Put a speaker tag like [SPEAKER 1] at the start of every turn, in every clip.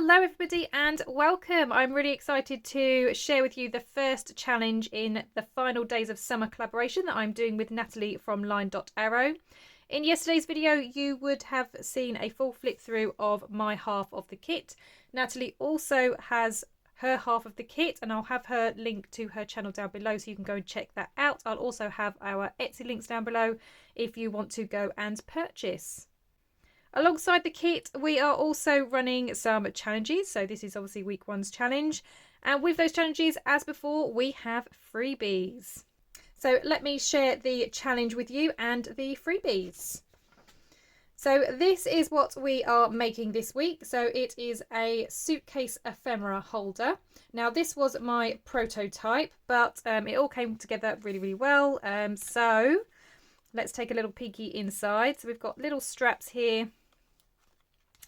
[SPEAKER 1] Hello everybody and welcome. I'm really excited to share with you the first challenge in the final days of summer collaboration that I'm doing with Nathalie from LineDotArrow. In yesterday's video you would have seen a full flip through of my half of the kit. Nathalie also has her half of the kit and I'll have her link to her channel down below so you can go and check that out. I'll also have our Etsy links down below if you want to go and purchase. Alongside the kit, we are also running some challenges. So this is obviously week one's challenge. And with those challenges, as before, we have freebies. So let me share the challenge with you and the freebies. So this is what we are making this week. So it is a suitcase ephemera holder. Now this was my prototype, but it all came together really, really well. So let's take a little peeky inside. So we've got little straps here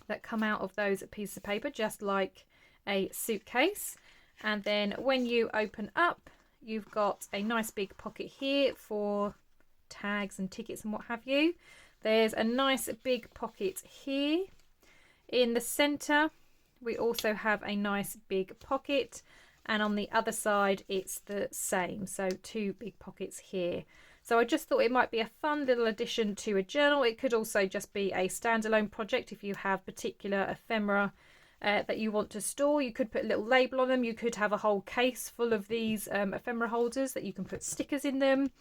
[SPEAKER 1] that come out of those pieces of paper, just like a suitcase. And then when you open up, you've got a nice big pocket here for tags and tickets and what have you. There's a nice big pocket here. In the center, we also have a nice big pocket. And on the other side, it's the same. So two big pockets here. So I just thought it might be a fun little addition to a journal. It could also just be a standalone project if you have particular ephemera that you want to store. You could put a little label on them. You could have a whole case full of these ephemera holders that you can put stickers in them,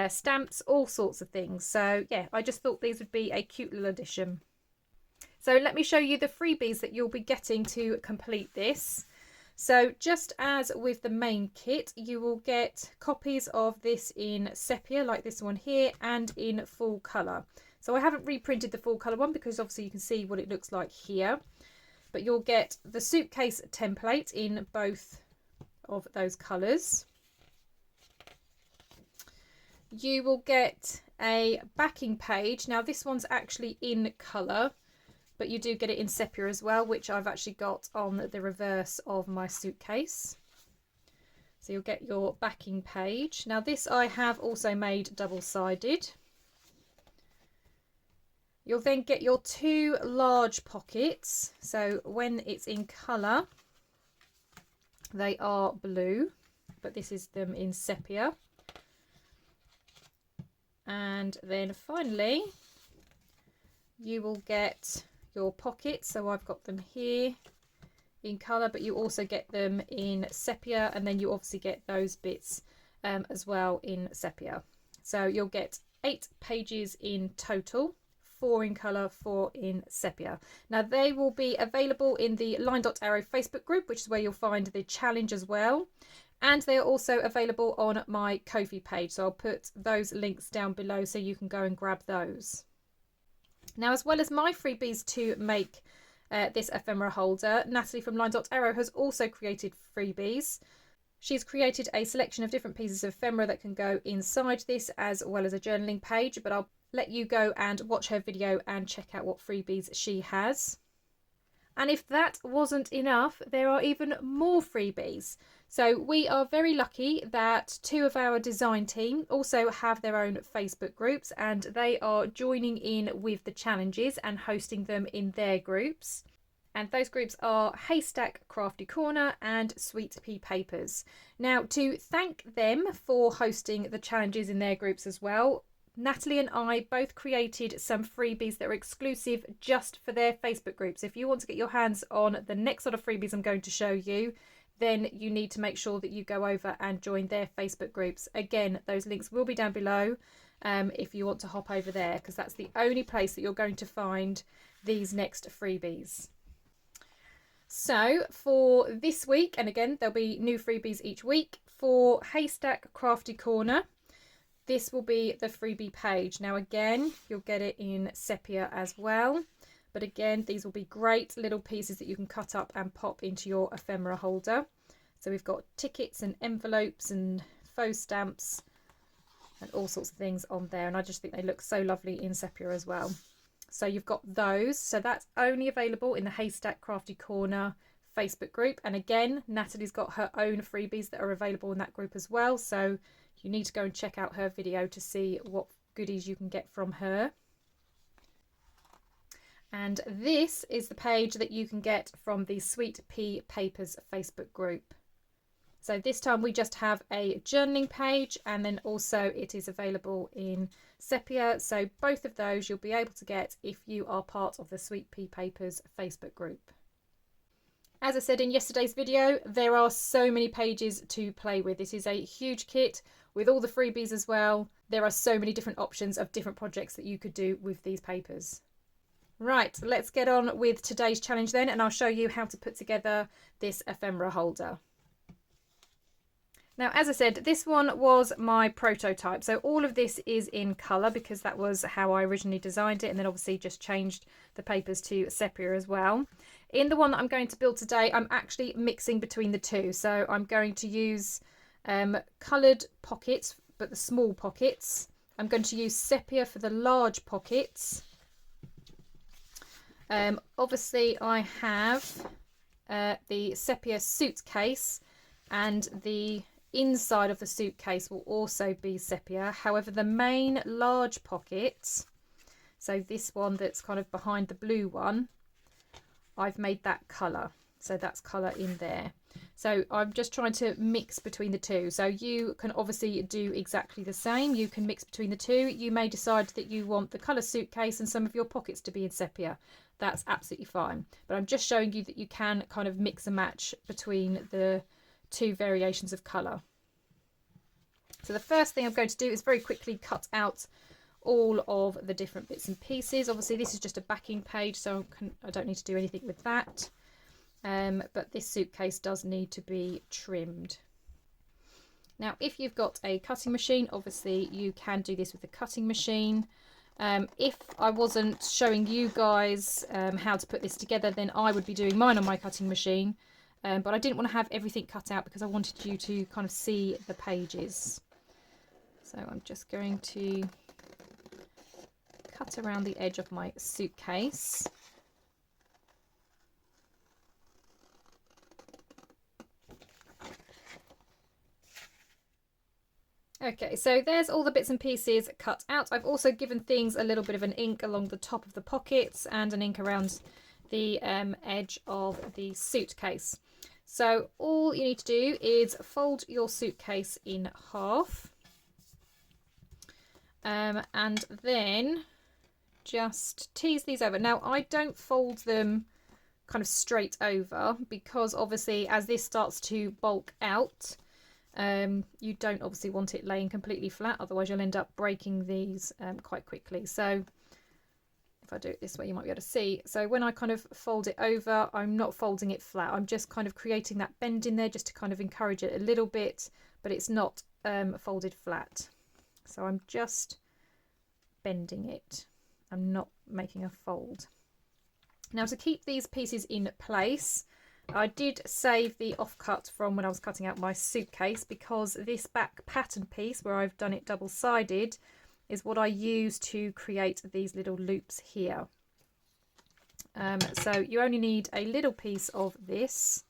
[SPEAKER 1] stamps, all sorts of things. So yeah, I just thought these would be a cute little addition. So let me show you the freebies that you'll be getting to complete this. So just as with the main kit, you will get copies of this in sepia, like this one here, and in full colour. So I haven't reprinted the full colour one because obviously you can see what it looks like here. But you'll get the suitcase template in both of those colours. You will get a backing page. Now this one's actually in colour, but you do get it in sepia as well, which I've actually got on the reverse of my suitcase. So you'll get your backing page. Now this I have also made double-sided. You'll then get your two large pockets. So when it's in colour, they are blue, but this is them in sepia. And then finally, you will get your pockets. So I've got them here in colour, but you also get them in sepia, and then you obviously get those bits as well in sepia. So you'll get 8 pages in total, 4 in colour, 4 in sepia. Now they will be available in the LineDotArrow Facebook group, which is where you'll find the challenge as well. And they are also available on my Kofi page. So I'll put those links down below so you can go and grab those. Now, as well as my freebies to make this ephemera holder, Nathalie from LineDotArrow has also created freebies. She's created a selection of different pieces of ephemera that can go inside this, as well as a journaling page, but I'll let you go and watch her video and check out what freebies she has. And if that wasn't enough, there are even more freebies. So we are very lucky that 2 of our design team also have their own Facebook groups, and they are joining in with the challenges and hosting them in their groups. And those groups are Haystack Crafty Corner and Sweet Pea Papers. Now, to thank them for hosting the challenges in their groups as well, Nathalie and I both created some freebies that are exclusive just for their Facebook groups. If you want to get your hands on the next sort of freebies I'm going to show you, then you need to make sure that you go over and join their Facebook groups. Again, those links will be down below if you want to hop over there, because that's the only place that you're going to find these next freebies. So for this week, and again, there'll be new freebies each week, for Haystack Crafty Corner, this will be the freebie page. Now again, you'll get it in sepia as well. But again, these will be great little pieces that you can cut up and pop into your ephemera holder. So we've got tickets and envelopes and faux stamps and all sorts of things on there. And I just think they look so lovely in sepia as well. So you've got those. So that's only available in the Haystack Crafty Corner Facebook group. And again, Nathalie's got her own freebies that are available in that group as well. So you need to go and check out her video to see what goodies you can get from her. And this is the page that you can get from the Sweet Pea Papers Facebook group. So this time we just have a journaling page, and then also it is available in sepia. So both of those you'll be able to get if you are part of the Sweet Pea Papers Facebook group. As I said in yesterday's video, there are so many pages to play with. This is a huge kit with all the freebies as well. There are so many different options of different projects that you could do with these papers. Right, let's get on with today's challenge then, and I'll show you how to put together this ephemera holder. Now, as I said, this one was my prototype. So all of this is in colour because that was how I originally designed it, and then obviously just changed the papers to sepia as well. In the one that I'm going to build today, I'm actually mixing between the two. So I'm going to use coloured pockets, but the small pockets. I'm going to use sepia for the large pockets. Obviously, I have the sepia suitcase, and the inside of the suitcase will also be sepia. However, the main large pocket, so this one that's kind of behind the blue one, I've made that colour. So that's colour in there. So I'm just trying to mix between the two. So you can obviously do exactly the same. You can mix between the two. You may decide that you want the colour suitcase and some of your pockets to be in sepia. That's absolutely fine. But I'm just showing you that you can kind of mix and match between the two variations of colour. So the first thing I'm going to do is very quickly cut out all of the different bits and pieces. Obviously this is just a backing page, so I don't need to do anything with that. But this suitcase does need to be trimmed. Now, if you've got a cutting machine, obviously you can do this with the cutting machine. If I wasn't showing you guys how to put this together, then I would be doing mine on my cutting machine. But I didn't want to have everything cut out because I wanted you to kind of see the pages. So I'm just going to cut around the edge of my suitcase. Okay, so there's all the bits and pieces cut out. I've also given things a little bit of an ink along the top of the pockets and an ink around the edge of the suitcase. So all you need to do is fold your suitcase in half, and then just tease these over. Now, I don't fold them kind of straight over because obviously as this starts to bulk out, you don't obviously want it laying completely flat, otherwise you'll end up breaking these quite quickly. So if I do it this way, you might be able to see. So when I kind of fold it over, I'm not folding it flat. I'm just kind of creating that bend in there just to kind of encourage it a little bit, but it's not folded flat. So I'm just bending it. I'm not making a fold. Now, to keep these pieces in place, I did save the offcut from when I was cutting out my suitcase, because this back pattern piece where I've done it double-sided is what I use to create these little loops here. So you only need a little piece of this.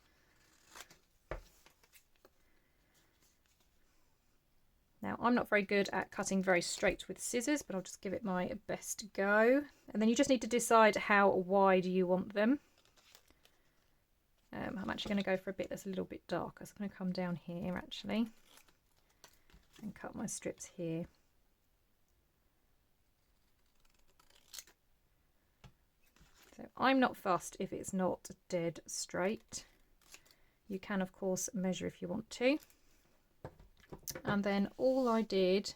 [SPEAKER 1] Now, I'm not very good at cutting very straight with scissors, but I'll just give it my best go. And then you just need to decide how wide you want them. I'm actually going to go for a bit that's a little bit darker. So I'm going to come down here actually and cut my strips here. So I'm not fussed if it's not dead straight. You can of course measure if you want to. And then all I did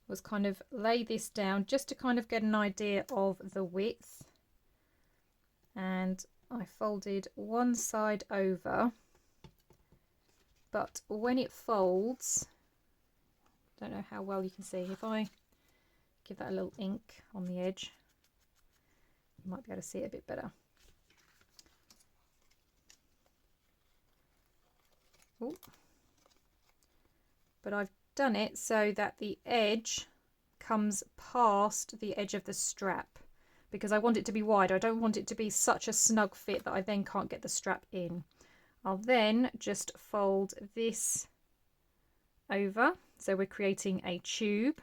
[SPEAKER 1] was kind of lay this down just to kind of get an idea of the width. And I folded one side over, but when it folds, don't know how well you can see, if I give that a little ink on the edge, you might be able to see it a bit better. Ooh. But I've done it so that the edge comes past the edge of the strap, because I want it to be wide. I don't want it to be such a snug fit that I then can't get the strap in. I'll then just fold this over, so we're creating a tube,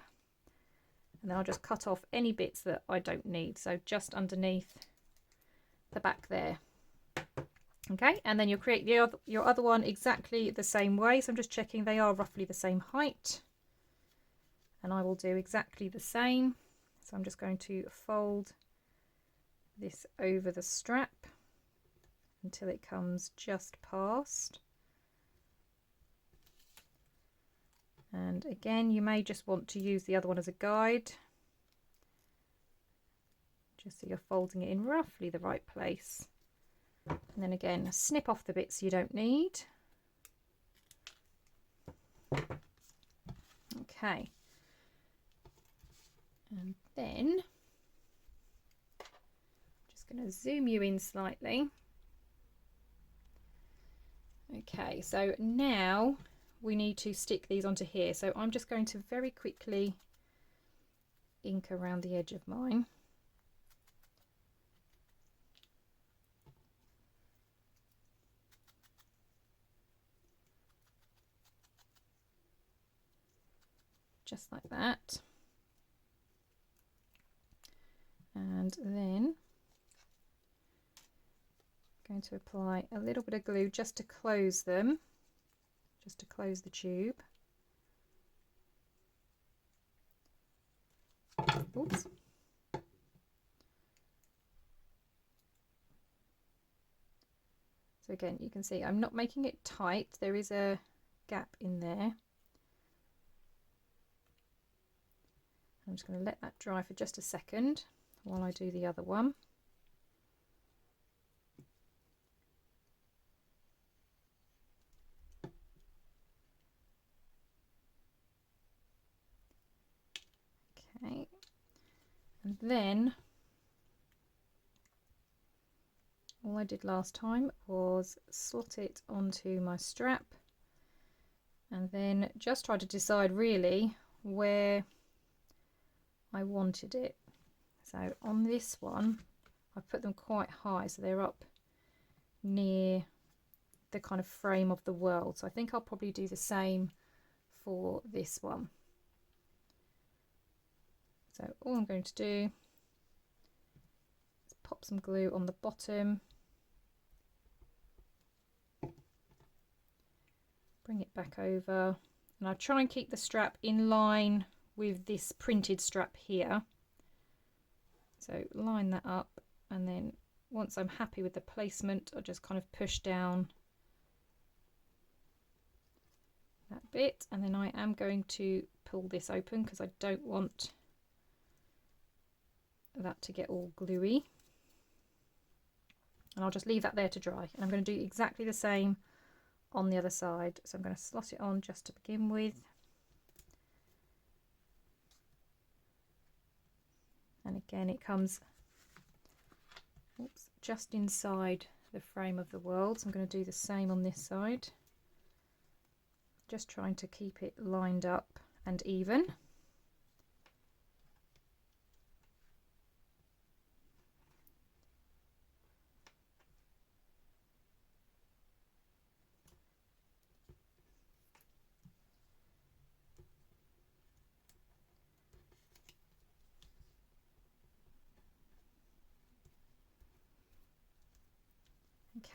[SPEAKER 1] And then I'll just cut off any bits that I don't need, so just underneath the back there. Okay, and then you'll create your other one exactly the same way. So I'm just checking they are roughly the same height, and I will do exactly the same. So I'm just going to fold this over the strap until it comes just past. And again, you may just want to use the other one as a guide, just so you're folding it in roughly the right place. And then again, snip off the bits you don't need. Okay. And then I'm just going to zoom you in slightly. Okay, so now we need to stick these onto here. So I'm just going to very quickly ink around the edge of mine. Just like that. And then I'm going to apply a little bit of glue just to close them, just to close the tube. Oops. So again, you can see I'm not making it tight. There is a gap in there. I'm just going to let that dry for just a second while I do the other one. Okay, and then all I did last time was slot it onto my strap and then just try to decide really where I wanted it. So on this one I've put them quite high, so they're up near the kind of frame of the world. So I think I'll probably do the same for this one. So all I'm going to do is pop some glue on the bottom, bring it back over, and I'll try and keep the strap in line with this printed strap here. So line that up, and then once I'm happy with the placement, I'll just kind of push down that bit, and then I am going to pull this open because I don't want that to get all gluey, and I'll just leave that there to dry. And I'm going to do exactly the same on the other side. So I'm going to slot it on just to begin with, and again it comes just inside the frame of the world. So I'm going to do the same on this side, just trying to keep it lined up and even.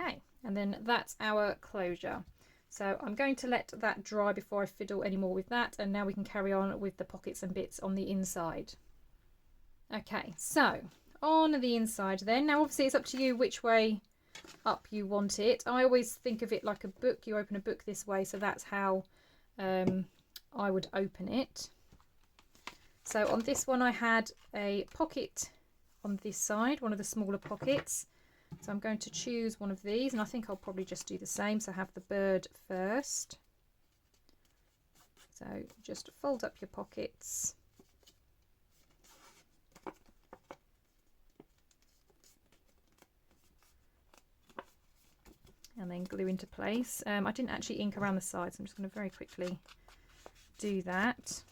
[SPEAKER 1] Okay, and then that's our closure. So I'm going to let that dry before I fiddle any more with that, and now we can carry on with the pockets and bits on the inside. Okay, so on the inside then, now obviously it's up to you which way up you want it. I always think of it like a book. You open a book this way, so that's how I would open it. So on this one I had a pocket on this side, one of the smaller pockets. So I'm going to choose one of these, and I think I'll probably just do the same. So have the bird first. So just fold up your pockets. And then glue into place. I didn't actually ink around the sides, so I'm just going to very quickly do that.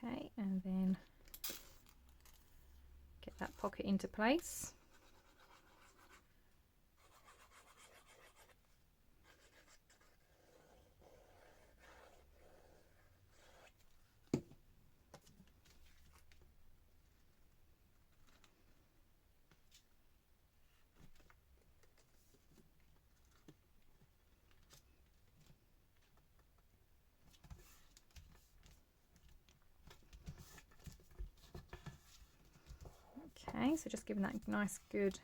[SPEAKER 1] Okay, and then get that pocket into place. Okay, so just giving that a nice good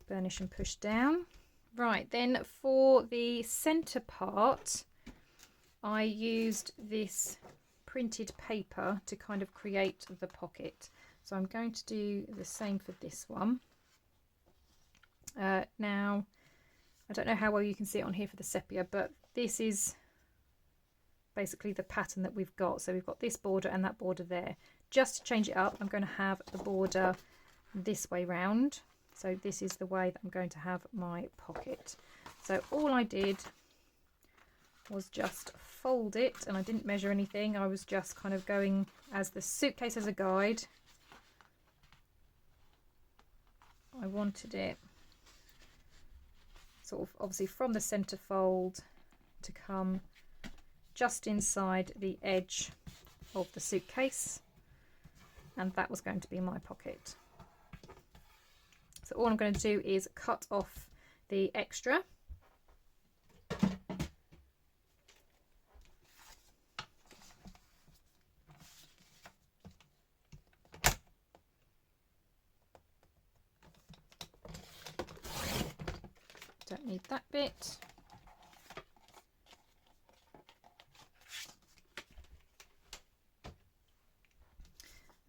[SPEAKER 1] burnish and push down. Right, then for the centre part, I used this printed paper to kind of create the pocket. So I'm going to do the same for this one. Now, I don't know how well you can see it on here for the sepia, but this is basically the pattern that we've got. So we've got this border and that border there. Just to change it up, I'm going to have the border this way round. So this is the way that I'm going to have my pocket. So all I did was just fold it, and I didn't measure anything. I was just kind of going as the suitcase as a guide. I wanted it sort of obviously from the center fold to come just inside the edge of the suitcase, and that was going to be my pocket. So all I'm going to do is cut off the extra. Don't need that bit.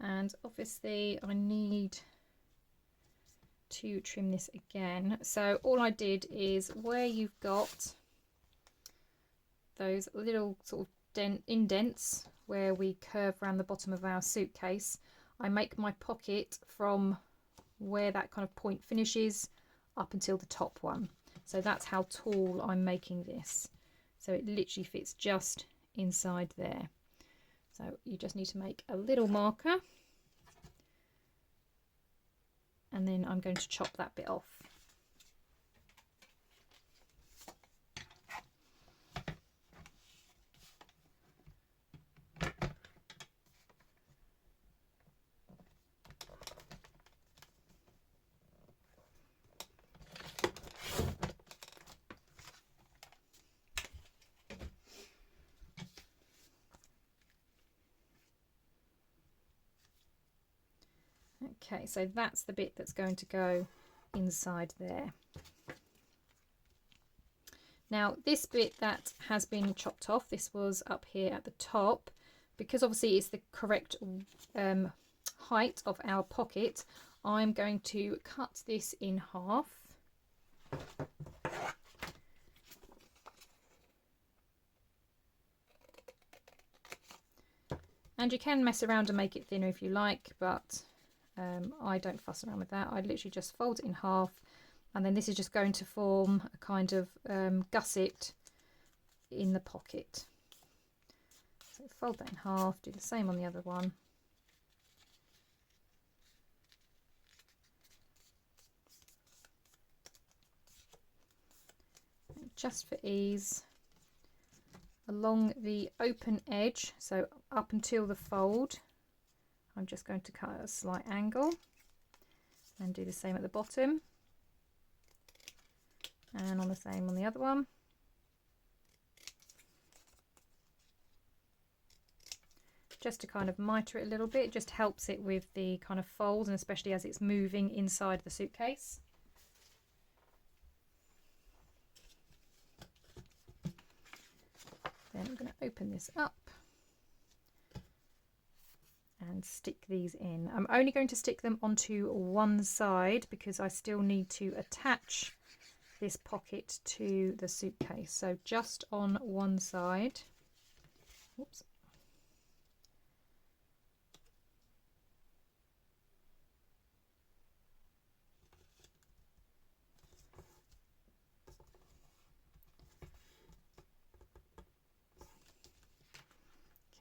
[SPEAKER 1] And obviously I need to trim this again. So all I did is where you've got those little sort of indents where we curve around the bottom of our suitcase, I make my pocket from where that kind of point finishes up until the top one. So that's how tall I'm making this. So it literally fits just inside there. So you just need to make a little marker, and then I'm going to chop that bit off. Okay, so that's the bit that's going to go inside there. Now this bit that has been chopped off, this was up here at the top, because obviously it's the correct height of our pocket, I'm going to cut this in half. And you can mess around and make it thinner if you like, but I don't fuss around with that. I literally just fold it in half, and then this is just going to form a kind of gusset in the pocket. So fold that in half, do the same on the other one. And just for ease, along the open edge, so up until the fold, I'm just going to cut at a slight angle and do the same at the bottom, and on the same on the other one. Just to kind of mitre it a little bit, it just helps it with the kind of fold, and especially as it's moving inside the suitcase. Then I'm going to open this up and stick these in. I'm only going to stick them onto one side because I still need to attach this pocket to the suitcase. So just on one side. Oops.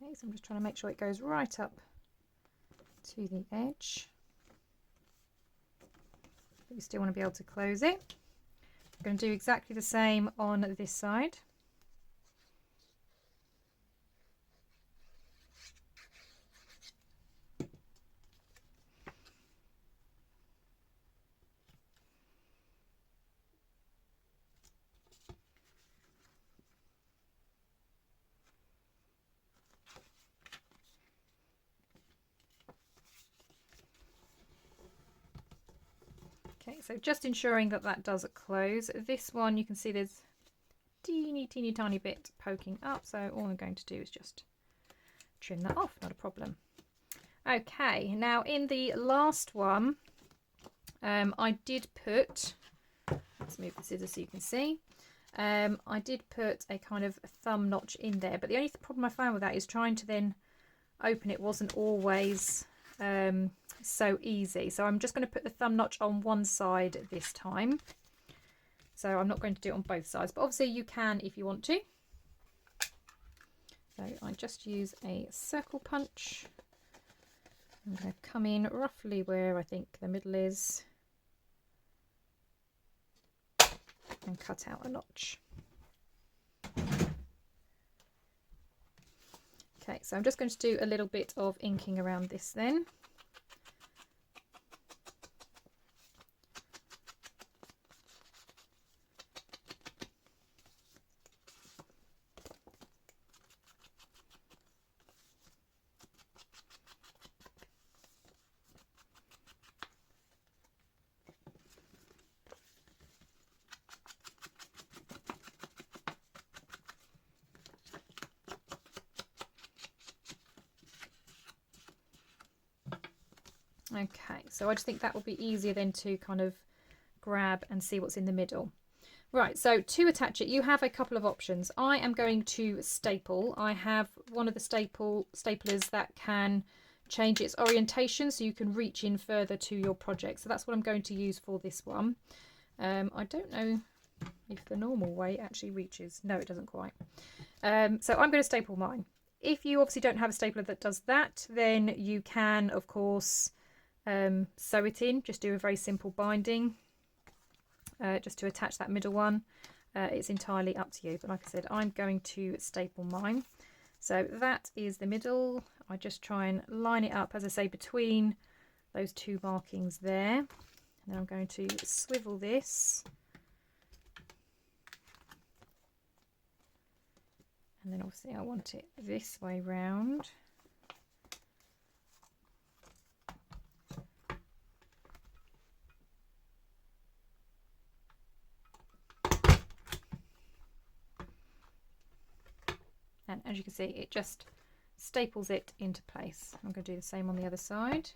[SPEAKER 1] Okay, so I'm just trying to make sure it goes right up to the edge, but you still want to be able to close it. I'm going to do exactly the same on this side. Okay, so just ensuring that that does close. This one, you can see there's teeny tiny bit poking up, so all I'm going to do is just trim that off, not a problem. Okay, now in the last one, I did put, let's move the scissors so you can see, I did put a kind of thumb notch in there, but the only problem I found with that is trying to then open it wasn't always so easy. So I'm just going to put the thumb notch on one side this time. So I'm not going to do it on both sides, but obviously you can if you want to. So I just use a circle punch. I'm going to come in roughly where I think the middle is and cut out a notch. Okay, so I'm just going to do a little bit of inking around this then. Okay, so I just think that will be easier then to kind of grab and see what's in the middle. Right, so to attach it, you have a couple of options. I am going to staple. I have one of the staplers that can change its orientation so you can reach in further to your project. So that's what I'm going to use for this one. I don't know if the normal way actually reaches. No, it doesn't quite. So I'm going to staple mine. If you obviously don't have a stapler that does that, then you can, of course, sew it in. Just do a very simple binding just to attach that middle one. It's entirely up to you, but like I said, I'm going to staple mine. So that is the middle. I just try and line it up, as I say, between those two markings there. And then I'm going to swivel this. And then obviously I want it this way round. And as you can see, it just staples it into place. I'm going to do the same on the other side.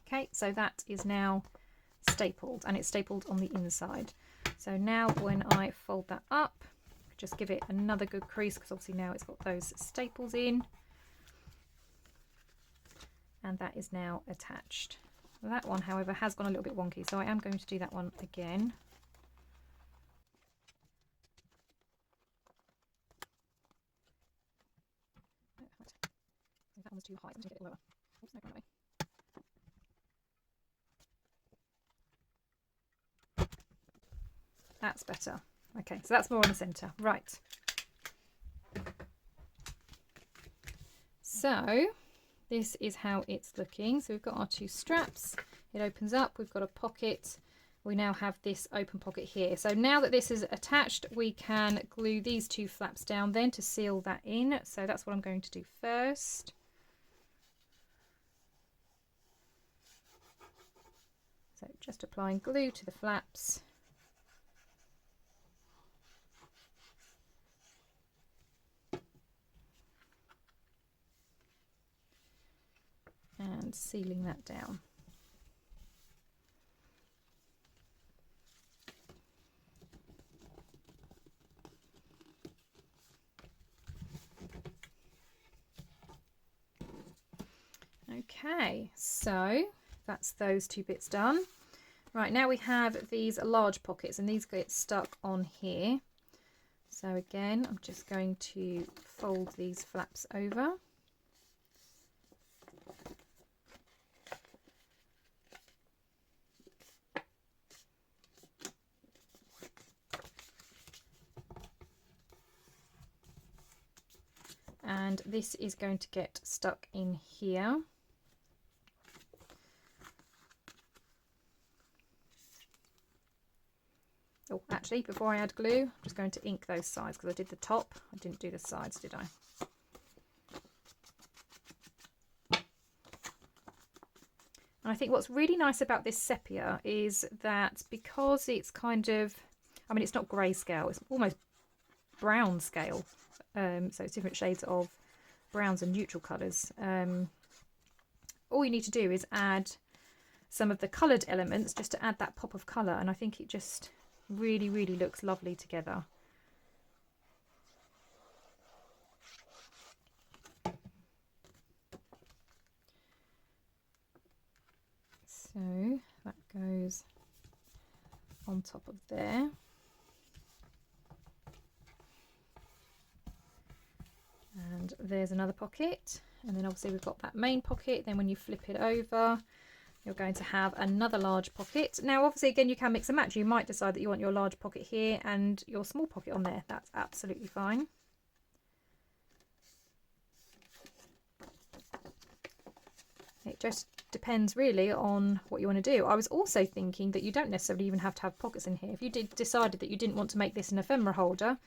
[SPEAKER 1] Okay, so that is now stapled, and it's stapled on the inside. So now when I fold that up, just give it another good crease, because obviously now it's got those staples in. And that is now attached. That one, however, has gone a little bit wonky, so I am going to do that one again. That one was too high. I'm going to get it lower. Oops, no, away. That's better. Okay, so that's more on the centre. Right. So this is how it's looking. So we've got our two straps. It opens up. We've got a pocket. We now have this open pocket here. So now that this is attached, we can glue these two flaps down then to seal that in. So that's what I'm going to do first. So just applying glue to the flaps. And sealing that down. Okay, so that's those two bits done. Right, now we have these large pockets, and these get stuck on here. So again, I'm just going to fold these flaps over. And this is going to get stuck in here. Oh, actually, before I add glue, I'm just going to ink those sides because I did the top. I didn't do the sides, did I? And I think what's really nice about this sepia is that because it's kind of, I mean, it's not grayscale, it's almost brown scale. So it's different shades of browns and neutral colours. All you need to do is add some of the coloured elements just to add that pop of colour, and I think it just really, really looks lovely together. So that goes on top of there. And there's another pocket, and then obviously we've got that main pocket. Then when you flip it over, you're going to have another large pocket. Now obviously again, you can mix and match. You might decide that you want your large pocket here and your small pocket on there. That's absolutely fine. It just depends really on what you want to do. I was also thinking that you don't necessarily even have to have pockets in here. If you decided that you didn't want to make this an ephemera holder,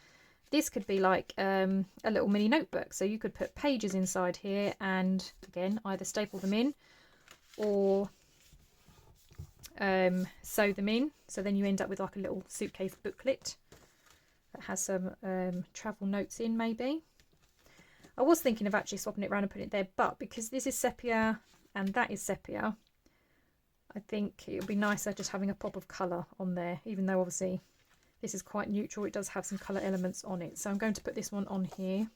[SPEAKER 1] this could be like a little mini notebook. So you could put pages inside here and again either staple them in or sew them in. So then you end up with like a little suitcase booklet that has some travel notes in maybe. I was thinking of actually swapping it around and putting it there, but because this is sepia and that is sepia, I think it would be nicer just having a pop of colour on there, even though obviously this is quite neutral. It does have some colour elements on it. So I'm going to put this one on here.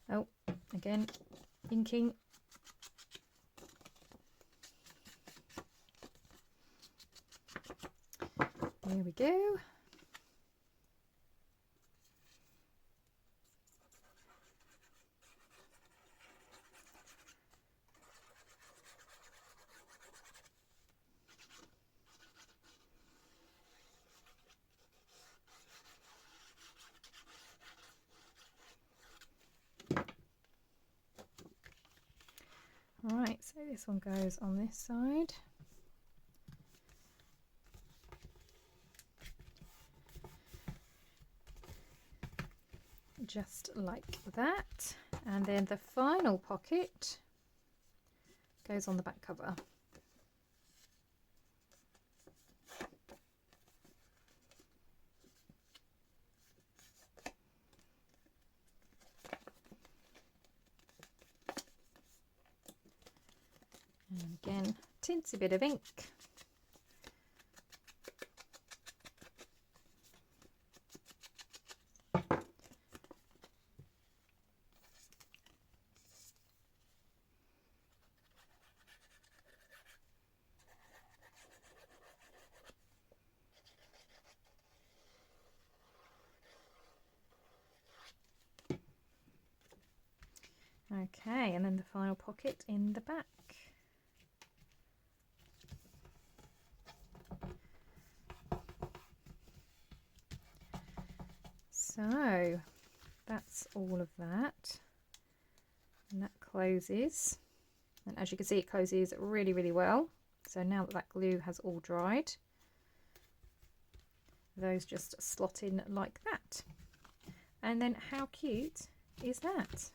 [SPEAKER 1] Oh, again, inking. There we go. Right, so this one goes on this side. Just like that. And then the final pocket goes on the back cover. And again, tinsy bit of ink. Okay, and then the final pocket in the back. So that's all of that, and that closes, and as you can see it closes really, really well. So now that that glue has all dried, those just slot in like that. And then how cute is that?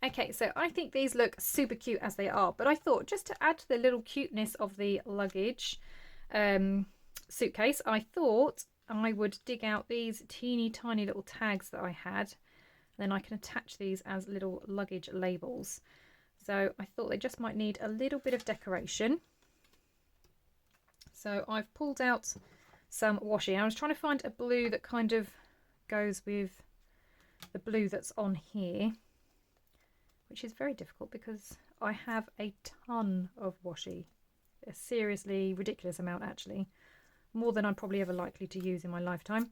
[SPEAKER 1] Okay, so I think these look super cute as they are, but I thought just to add to the little cuteness of the luggage suitcase, I thought I would dig out these teeny tiny little tags that I had. Then I can attach these as little luggage labels. So I thought they just might need a little bit of decoration. So I've pulled out some washi. I was trying to find a blue that kind of goes with the blue that's on here, which is very difficult because I have a ton of washi, a seriously ridiculous amount actually, more than I'm probably ever likely to use in my lifetime.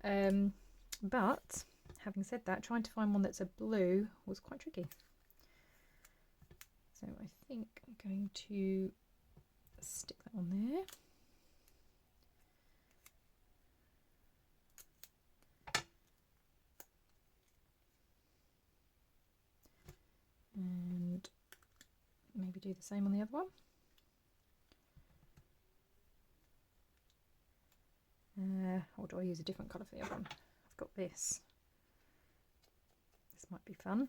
[SPEAKER 1] But having said that, trying to find one that's a blue was quite tricky. So I think I'm going to stick that on there. And maybe do the same on the other one. or do I use a different colour for the other one? I've got this. This might be fun.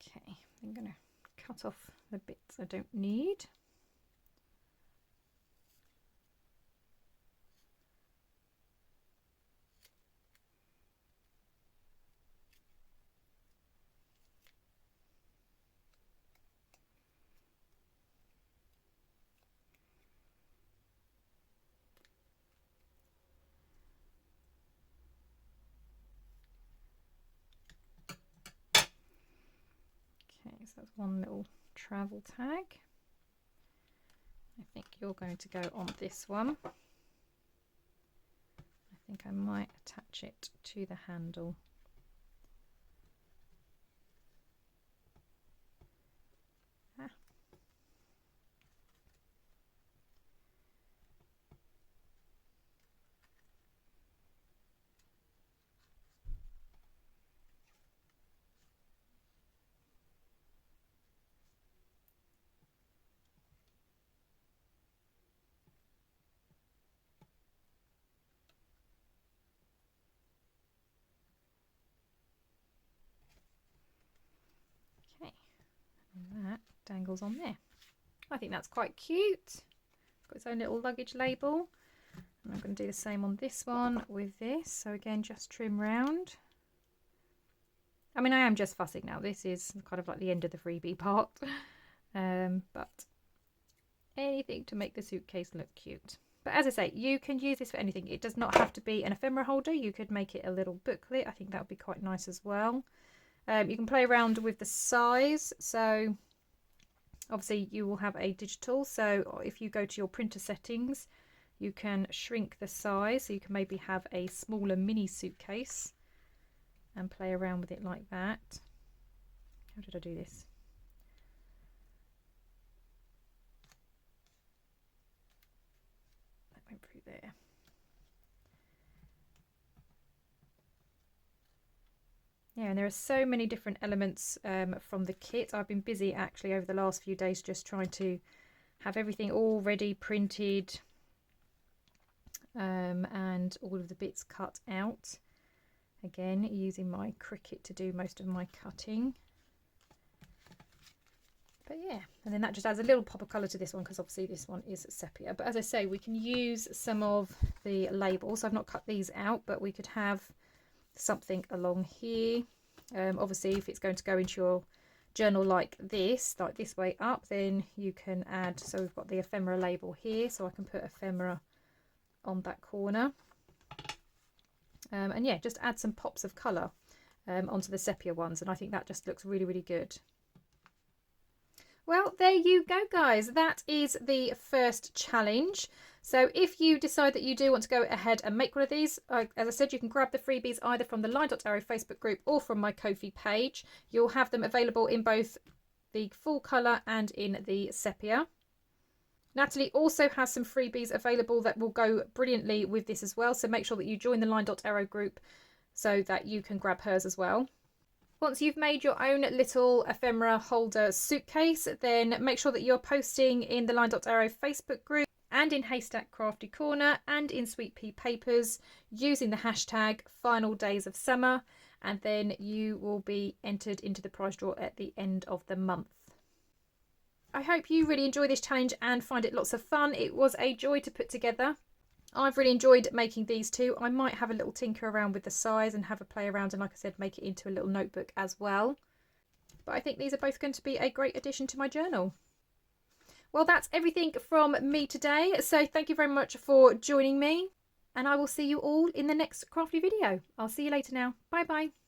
[SPEAKER 1] Okay, I'm going to cut off the bits I don't need. Okay, so that's one little travel tag. I think you're going to go on this one. I think I might attach it to the handle. And that dangles on there. I think that's quite cute. It's got its own little luggage label. And I'm going to do the same on this one with this. So again, just trim round. I mean, I am just fussing now. This is kind of like the end of the freebie part. But anything to make the suitcase look cute. But as I say, you can use this for anything. It does not have to be an ephemera holder. You could make it a little booklet. I think that would be quite nice as well. You can play around with the size, so obviously you will have a digital, so if you go to your printer settings you can shrink the size, so you can maybe have a smaller mini suitcase and play around with it like that. How did I do this? That went through there. Yeah, and there are so many different elements from the kit. I've been busy actually over the last few days just trying to have everything already printed and all of the bits cut out. Again, using my Cricut to do most of my cutting. But yeah, and then that just adds a little pop of colour to this one because obviously this one is sepia. But as I say, we can use some of the labels. I've not cut these out, but we could have something along here. Obviously if it's going to go into your journal like this way up, then you can add, so we've got the ephemera label here, so I can put ephemera on that corner. And yeah, just add some pops of colour onto the sepia ones, and I think that just looks really, really good. Well, there you go, guys. That is the first challenge. So if you decide that you do want to go ahead and make one of these, as I said, you can grab the freebies either from the LineDotArrow Facebook group or from my Kofi page. You'll have them available in both the full colour and in the sepia. Nathalie also has some freebies available that will go brilliantly with this as well. So make sure that you join the LineDotArrow group so that you can grab hers as well. Once you've made your own little ephemera holder suitcase, then make sure that you're posting in the LineDotArrow Facebook group and in Haystack Crafty Corner and in Sweet Pea Papers using the hashtag Final Days of Summer, and then you will be entered into the prize draw at the end of the month. I hope you really enjoy this challenge and find it lots of fun. It was a joy to put together. I've really enjoyed making these too. I might have a little tinker around with the size and have a play around and, like I said, make it into a little notebook as well. But I think these are both going to be a great addition to my journal. Well, that's everything from me today. So thank you very much for joining me, and I will see you all in the next crafty video. I'll see you later now. Bye bye.